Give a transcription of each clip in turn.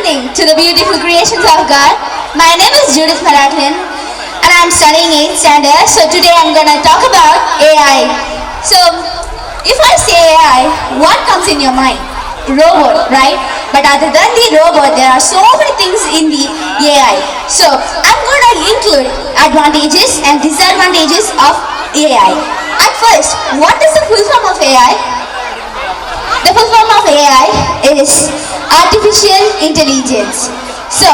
evening to the beautiful creations of God. My name is Judith Maraklin and I'm studying 8th standard. So today I'm gonna talk about AI. So if I say AI, what comes in your mind? Robot, right? But other than the robot, there are so many things in the AI. So I'm gonna include advantages and disadvantages of AI. At first, what is the full form of AI? The full form of AI is artificial intelligence. So,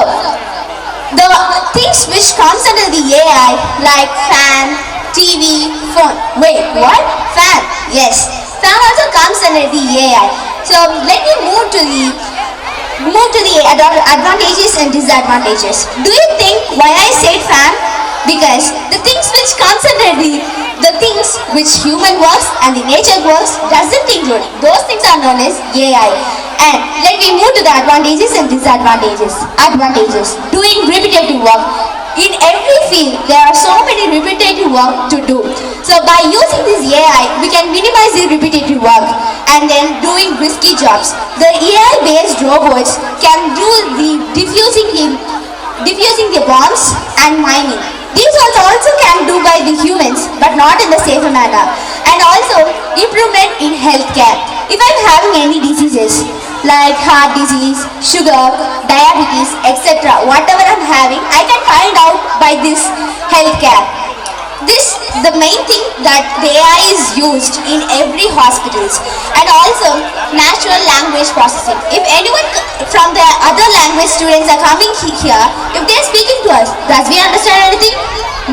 the things which comes under the AI like fan, TV, phone. Wait, what? Fan? Yes, fan also comes under the AI. So let me move to the advantages and disadvantages. Do you think why I said fan? Because the things which comes under the things which human works and the nature works doesn't include. Those things are known as AI. And let me move to the advantages and disadvantages. Advantages. Doing repetitive work. In every field, there are so many repetitive work to do. So by using this AI, we can minimize the repetitive work and then doing risky jobs. The AI-based robots can do the diffusing the bombs and mining. These also can do by the humans, but not in the safer manner. And also improvement in healthcare. If I'm having any diseases like heart disease, sugar, diabetes, etc., whatever I'm having, I can find out by this healthcare. This the main thing that the AI is used in every hospitals, and also natural language processing. If anyone from the other language students are coming here, if they are speaking to us, does we understand anything?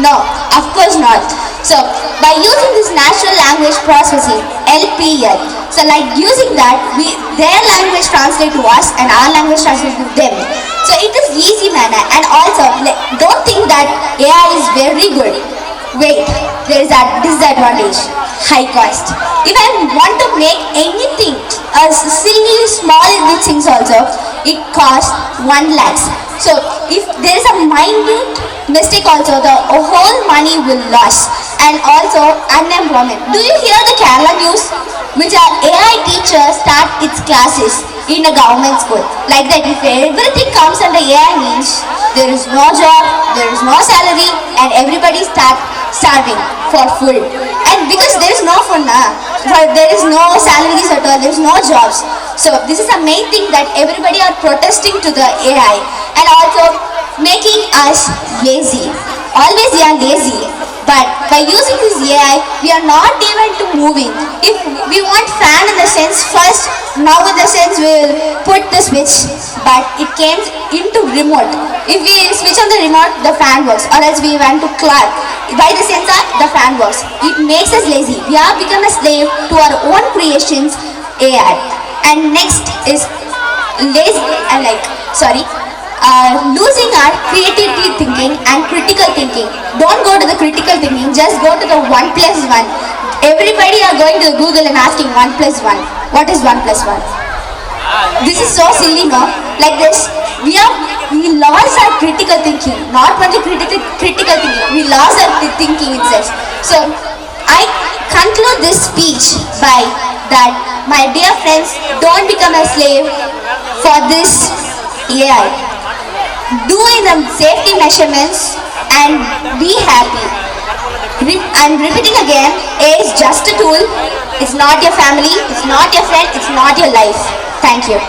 No, of course not. So by using this natural language processing (LPL), so like using that, their language translate to us and our language translate to them. So it is easy manner, and also don't think that AI is very good. Wait, there is a disadvantage, high cost. If I want to make anything, a silly small things also, it costs 1 lakh. So if there is a minute mistake also, the whole money will lose. And also unemployment. Do you hear the Kerala news? Which are AI teachers start its classes in a government school. Like that, if everything comes under AI means there is no job, there is no salary, and everybody start starving for food. And because there is no food, there is no salaries at all, there is no jobs. So this is the main thing that everybody are protesting to the AI, and also making us lazy. Always we are lazy. But by using this AI, we are not even to moving. If we want fan in the sense first, now in the sense we will put the switch, but it came into remote. If we switch on the remote, the fan works, or else we want to clock. By the sensor, the fan works. It makes us lazy. We have become a slave to our own creations, AI. And next is lazy and losing our creativity thinking and critical thinking. Don't go to the critical thinking, just go to the 1 plus 1. Everybody are going to Google and asking 1 plus 1. What is 1 plus 1? This is so silly, no? Like this, we lost our critical thinking, not only critical thinking, we lost our thinking itself. So, I conclude this speech by that, my dear friends, don't become a slave for this AI. Do in the safety measurements and be happy. I'm repeating again, AI is just a tool. It's not your family, it's not your friend, it's not your life. Thank you.